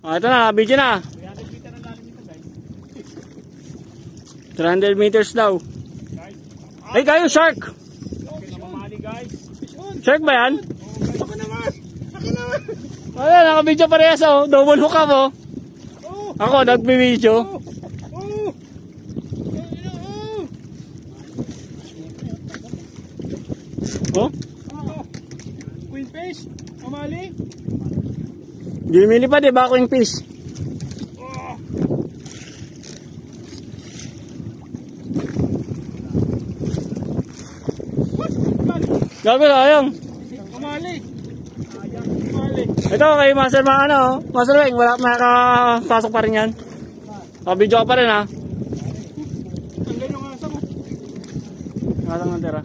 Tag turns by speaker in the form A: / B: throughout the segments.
A: Ito na, video na. 300 meters daw. Ay, kayo, shark! Shark ba yan?
B: Ako naman! Ako naman!
A: Ayan, naka-video parehas oh. Double hook up oh. Ako, nagbi-video. Oh?
B: Queen fish? Amali?
A: Gimili pa di ba ako yung fish? Gago na ayong.
B: Amali! Amali!
A: Ito kay Master ano, Master Weng, wala makakapasok pa rin yan. Video ka pa rin ha.
B: Tanggal yung asa mo.
A: Nakatang ng tira.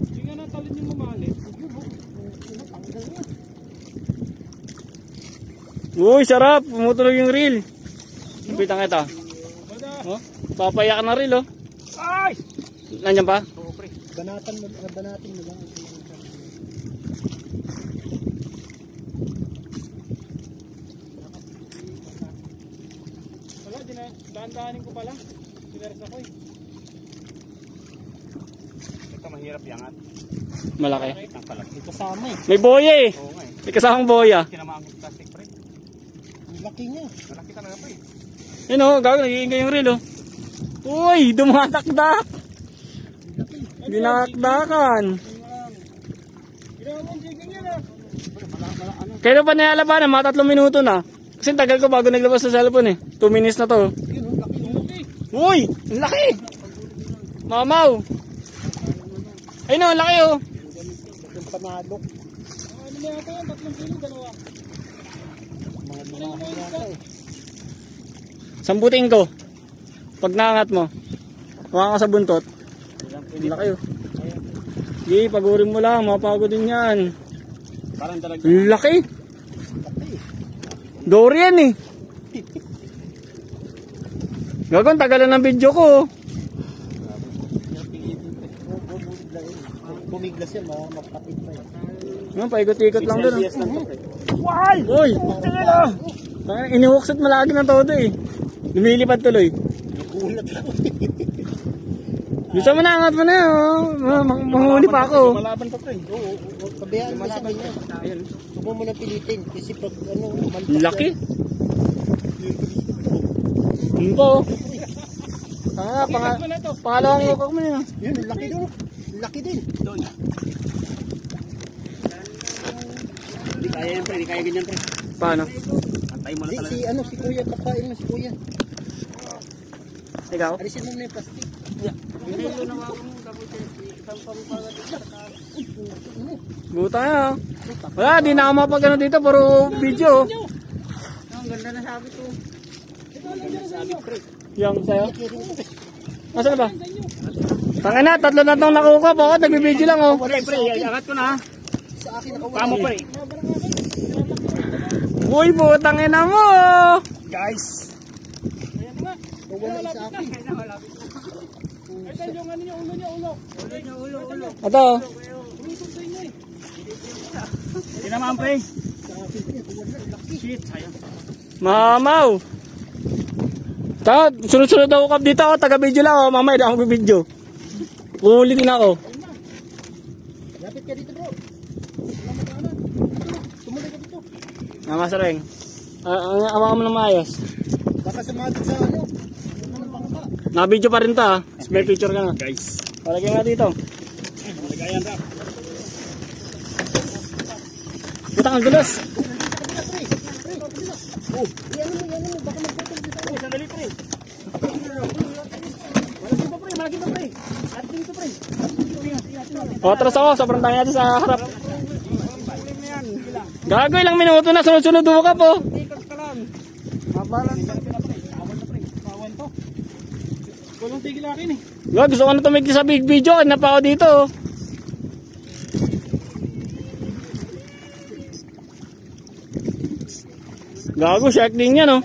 B: Hindi nga natalin yung mamali.
A: Uy, sarap. Pumutulog yung reel. Pitang ito. Oh, papayak na reel oh.
B: Ay!
A: Nandiyan pa?
B: Oo, pre. Banatin mo lang. Wala, daan-daanin ko pala. Sineres ako eh. Ito mahirap yangat.
A: Malaki.
B: Ito sama eh.
A: May boya eh.
B: Oo nga eh.
A: May kasamang boya.
B: Kinamaan ko plastic pre. Ang laki niya. Malaki talaga pa eh.
A: Yun oh, gago, nag-iingay yung reel oh. Uy, dumatakdak. Dinakdakan.
B: Ginawa mo ang jigging yan ah.
A: Kailan pa nilalabanan? Mga 3 minuto na. Kasi tagal ko bago naglabas sa cellphone eh. 2 minutes na to.
B: Yun, ang laki. Ang laki.
A: Uy, ang laki. Mamaw. Ayun oh, ang laki oh.
B: Yung panalok. Ano na yata yan? 3 kilo, dalawa. Mga bumahan yata eh.
A: Sambutin ko. Pag naangat mo. Huwag ka sa buntot. Ang laki oh. Sige, pagurin mo lang. Mapagod din yan.
B: Parang talaga.
A: Ang laki. Dorian eh. Gagawin, tagalan ng video ko.
B: Bumiglas yan, magkapit pa yan.
A: Paikot-ikot lang doon.
B: Why?
A: Uy! Inihuksot malagi ng todo eh. Lumilipad tuloy.
B: Nagulat ako.
A: Gusto mo na, angat mo na oh. Manghuli pa ako.
B: Malaban pa pre. Oo, pabayaan mo sa kanya. Ayun. Huwag mo nang pilitin. Kasi pag ano, malpak.
A: Laki. Hindi. Pangalawang hukak mo na.
B: Yun, laki doon. Laki din. Doon. Hindi kaya yan pre, hindi kaya ganyan pre.
A: Paano?
B: Antay mo na talaga. Si kuya, kapain mo si kuya.
A: Ikaw?
B: Alisin mo na yung plastic.
A: Buta nga. Wala, di na ako mapag-ano dito. Puro video.
B: Ang ganda na sabi ko.
A: Yung sa'yo. Nasaan ba? Tangin na, 3 na itong nakuha po. Nagbibideo lang oh.
B: Pre, angat ko na. Sa akin ako. Pamo pre.
A: Uy, butang ina mo.
B: Guys. Wala sa akin. Ay, yung ano niya, ulo niya, ulo. Ulo.
A: Ito.
B: Hindi naman, pre. Shit, sayang.
A: Mamaw. Sunod-sunod ako kap dito ako. Taga-video lang ako. Mamaya, di ako mag-video. Uulitin ako.
B: Lapit ka dito, bro. Tumuloy ka dito.
A: Masareng. Awa mo ng maayos.
B: Baka sumagot sa ano.
A: Naka-video pa rin ta. May picture ka na.
B: Guys.
A: Palagay nga dito.
B: Malagayan rap.
A: Butang ang gulos.
B: Oh, yan mo, baka magputol dito. Oh, sandali pre. Malaki pa pre. Ating to pre.
A: O, atras ako. Sobrang tayo natin sa harap. Gago, ilang minuto na. Sunod-sunod ka po.
B: Ikot ka lang. Mabalan ka na pre. Awan na pre. Awan to. Walang tigil akin eh.
A: Gusto ko na tumigil sa big video. Ano pa ako dito. Gago, shark din yan oh.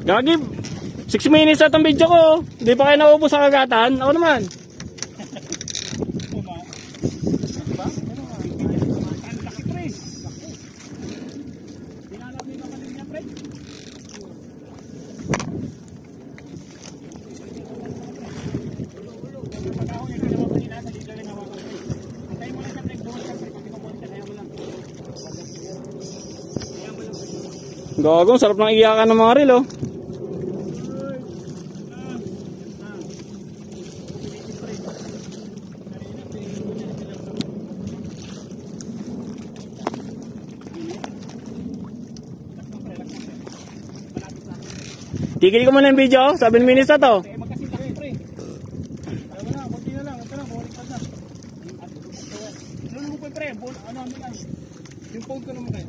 A: Gagi, 6 minutes na itong video ko. Hindi pa kayo naubos sa kagatan. Ako naman. Gagong, sarap ng iyakan ng mga reel, oh. Tigil ko muna yung video, 7 minutes na to.
B: Yung phone ko naman kayo.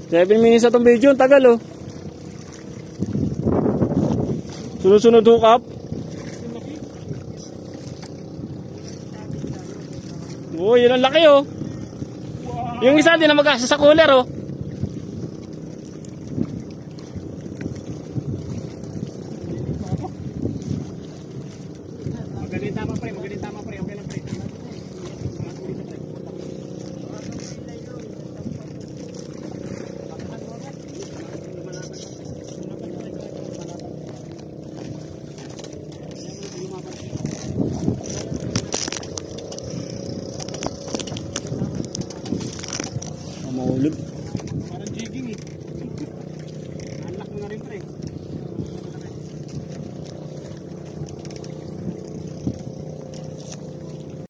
A: 7 minutes na itong video, ang tagal, oh. Sunod-sunod hookup. Oh, yun ang laki, oh. Yung isa din na mag-asa sa cooler, oh.
B: Magaling tama pre, magaling tama pre. Okay lang pre.
A: Mahulog.
B: Parang jigging eh.